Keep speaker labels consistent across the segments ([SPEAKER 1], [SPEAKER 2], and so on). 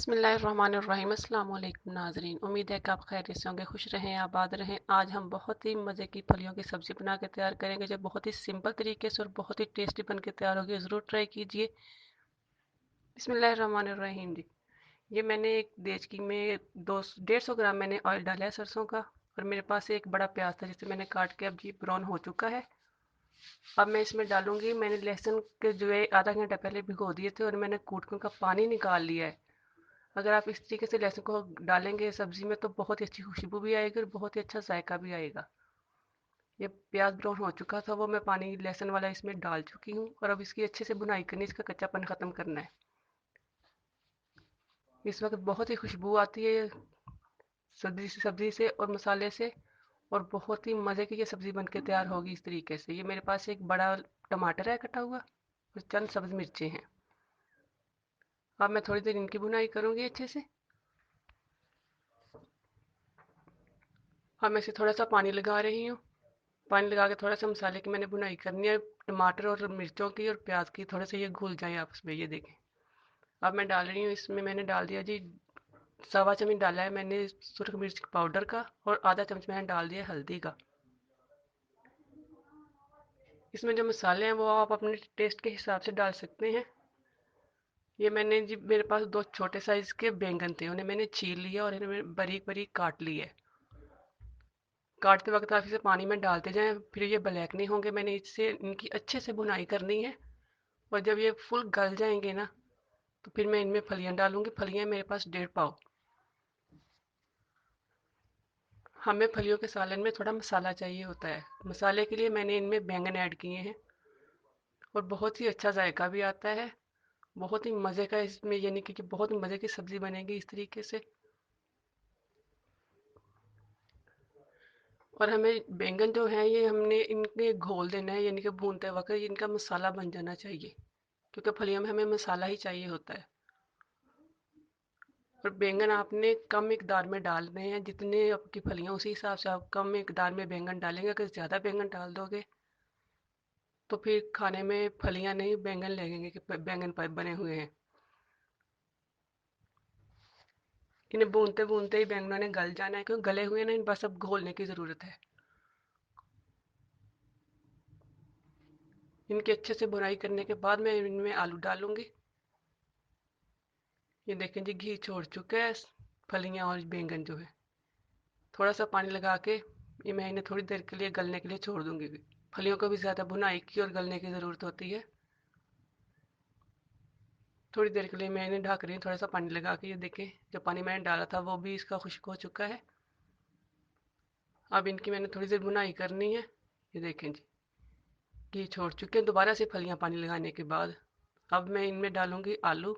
[SPEAKER 1] बिस्मिल्लाहिर्रहमानिर्रहीम। अस्सलाम वालेकुम नाज़रीन, उम्मीद है कि आप खैरियत से होंगे, खुश रहें, आबाद रहें। आज हम बहुत ही मज़े की फलियों की सब्ज़ी बना के तैयार करेंगे जो बहुत ही सिंपल तरीके से और बहुत ही टेस्टी बन के तैयार होगी। ज़रूर ट्राई कीजिए। बिस्मिल्लाहिर्रहमानिर्रहीम जी। ये मैंने एक देचकी में 150 ग्राम मैंने ऑयल डाला है सरसों का, और मेरे पास एक बड़ा प्याज था जिसे मैंने काट के अब जी ब्राउन हो चुका है। अब मैं इसमें डालूंगी, मैंने लहसुन के जो है आधा घंटा पहले भिगो दिए थे और मैंने कूट के उनका पानी निकाल लिया है। अगर आप इस तरीके से लहसुन को डालेंगे सब्जी में तो बहुत ही अच्छी खुशबू भी आएगी और बहुत ही अच्छा जायका भी आएगा। ये प्याज ब्राउन हो चुका था, वो मैं पानी लहसुन वाला इसमें डाल चुकी हूँ और अब इसकी अच्छे से बुनाई करनी, इसका कच्चापन ख़त्म करना है। इस वक्त बहुत ही खुशबू आती है सब्जी से और मसाले से, और बहुत ही मज़े की ये सब्ज़ी बन के तैयार होगी इस तरीके से। ये मेरे पास एक बड़ा टमाटर है कटा हुआ और चंद सब्ज़ मिर्चें हैं। अब मैं थोड़ी देर इनकी बुनाई करूँगी अच्छे से। अब मैं इसे थोड़ा सा पानी लगा रही हूँ। पानी लगा के थोड़ा सा मसाले की मैंने बुनाई करनी है, टमाटर और मिर्चों की और प्याज की, थोड़े से ये घुल जाए आपस में। ये देखें, अब मैं डाल रही हूँ इसमें, मैंने डाल दिया जी 1.25 चम्मच डाला है मैंने सुरख मिर्च पाउडर का, और आधा चम्मच मैंने डाल दिया हल्दी का। इसमें जो मसाले हैं वो आप अपने टेस्ट के हिसाब से डाल सकते हैं। ये मैंने जी, मेरे पास 2 छोटे साइज के बैंगन थे, उन्हें मैंने छील लिया और इन्हें बारीक बारीक काट लिया है। काटते वक्त आप इसे पानी में डालते जाएं, फिर ये ब्लैक नहीं होंगे। मैंने इससे इनकी अच्छे से बुनाई करनी है, और जब ये फुल गल जाएंगे ना तो फिर मैं इनमें फलियां डालूंगी। फलियां मेरे पास 1.5 पाव। हमें फलियों के सालन में थोड़ा मसाला चाहिए होता है। मसाले के लिए मैंने इनमें बैंगन ऐड किए हैं और बहुत ही अच्छा जायका भी आता है। बहुत ही मज़े का इसमें, यानी कि बहुत मज़े की सब्ज़ी बनेगी इस तरीके से। और हमें बैंगन जो है ये हमने इनके घोल देना है, यानी कि भूनते वक्त इनका मसाला बन जाना चाहिए, क्योंकि फलियों में हमें मसाला ही चाहिए होता है। और बैंगन आपने कम मिकदार में डालने हैं, जितने आपकी फलियां उसी हिसाब से आप कम मिकदार में बैंगन डालेंगे। अगर ज़्यादा बैंगन डाल दोगे तो फिर खाने में फलियां नहीं बैंगन लगेंगे कि बैंगन पाइप बने हुए हैं। इन्हें भूनते भूनते ही बैंगनों ने गल जाना है, क्योंकि गले हुए ना, इन बस अब घोलने की ज़रूरत है। इनकी अच्छे से बुनाई करने के बाद मैं इनमें आलू डालूंगी। ये देखें जी, घी छोड़ चुके हैं फलियां और बैंगन जो है। थोड़ा सा पानी लगा के ये मैं इन्हें थोड़ी देर के लिए गलने के लिए छोड़ दूंगी। फलियों को भी ज़्यादा भुनाई की और गलने की ज़रूरत होती है। थोड़ी देर के लिए मैं इन्हें ढक रही हूँ थोड़ा सा पानी लगा के। ये देखें, जो पानी मैंने डाला था वो भी इसका खुश्क हो चुका है। अब इनकी मैंने थोड़ी देर भुनाई करनी है। ये देखें जी, घी छोड़ चुके हैं दोबारा से फलियां पानी लगाने के बाद। अब मैं इनमें डालूंगी आलू।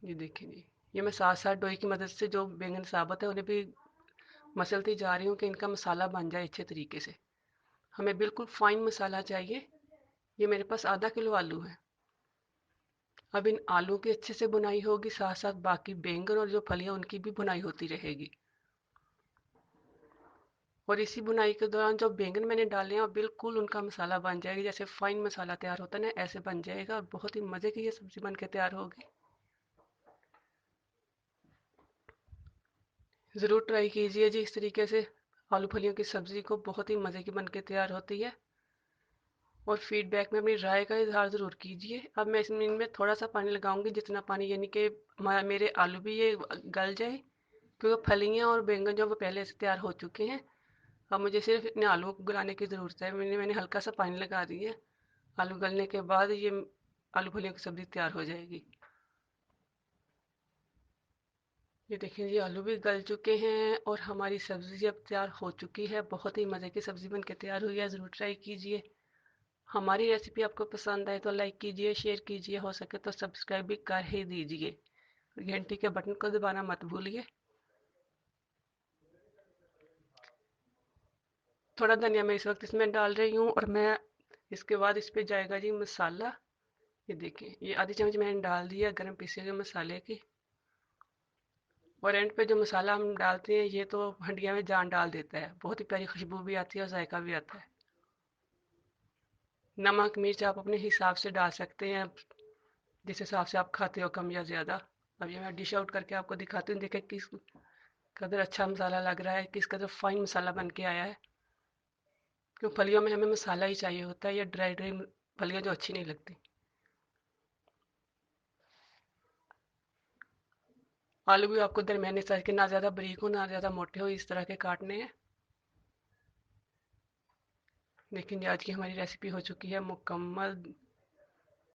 [SPEAKER 1] ये देखें जी, ये मैं साथ साथ डोई की मदद से जो बैंगन साबुत है उन्हें भी मसलती जा रही हूँ कि इनका मसाला बन जाए अच्छे तरीके से। हमें बिल्कुल फाइन मसाला चाहिए। ये मेरे पास आधा किलो आलू है। अब इन आलू की अच्छे से बुनाई होगी, साथ साथ बाकी बैंगन और जो फलियां उनकी भी बुनाई होती रहेगी। और इसी बुनाई के दौरान जो बैंगन मैंने डाले हैं बिल्कुल उनका मसाला बन जाएगा, जैसे फाइन मसाला तैयार होता है ना, ऐसे बन जाएगा और बहुत ही मज़े की ये सब्ज़ी बन के तैयार होगी। ज़रूर ट्राई कीजिए जी इस तरीके से। आलू फलियों की सब्ज़ी को बहुत ही मज़े की बन के तैयार होती है। और फीडबैक में अपनी राय का इजहार ज़रूर कीजिए। अब मैं इसमें इनमें थोड़ा सा पानी लगाऊंगी, जितना पानी यानी कि मेरे आलू भी ये गल जाए, क्योंकि फलियां और बैंगन जो वो पहले से तैयार हो चुके हैं। अब मुझे सिर्फ इन आलूओं को गलाने की ज़रूरत है। मैंने हल्का सा पानी लगा दिया है। आलू गलने के बाद ये आलू फलियों की सब्ज़ी तैयार हो जाएगी। ये देखिए, ये आलू भी गल चुके हैं और हमारी सब्ज़ी अब तैयार हो चुकी है। बहुत ही मज़े की सब्ज़ी बन के तैयार हुई है। ज़रूर ट्राई कीजिए। हमारी रेसिपी आपको पसंद आए तो लाइक कीजिए, शेयर कीजिए, हो सके तो सब्सक्राइब भी कर ही दीजिए। घंटी के बटन को दबाना मत भूलिए। थोड़ा धनिया मैं इस वक्त इसमें डाल रही हूँ, और मैं इसके बाद इस पे जाएगा जी मसाला। ये देखिए, ये आधी चम्मच मैंने डाल दिया गरम पीसे हुए मसाले की। और एंड पे जो मसाला हम डालते हैं ये तो हंडिया में जान डाल देता है। बहुत ही प्यारी खुशबू भी आती है और जायका भी आता है। नमक मिर्च आप अपने हिसाब से डाल सकते हैं। जिस हिसाब से आप खाते हो, कम या ज़्यादा। अब ये मैं डिश आउट करके आपको दिखाती हूँ, देखें किस कदर अच्छा मसाला लग रहा है, किस कदर फाइन मसाला बन के आया है। क्यों, फलियों में हमें मसाला ही चाहिए होता है, ये ड्राई ड्राई फलियाँ जो अच्छी नहीं लगती। आलू भी आपको दरमियाने साइज के, ना ज़्यादा बारीक हो ना ज़्यादा मोटे हो, इस तरह के काटने हैं। लेकिन आज की हमारी रेसिपी हो चुकी है मुकम्मल।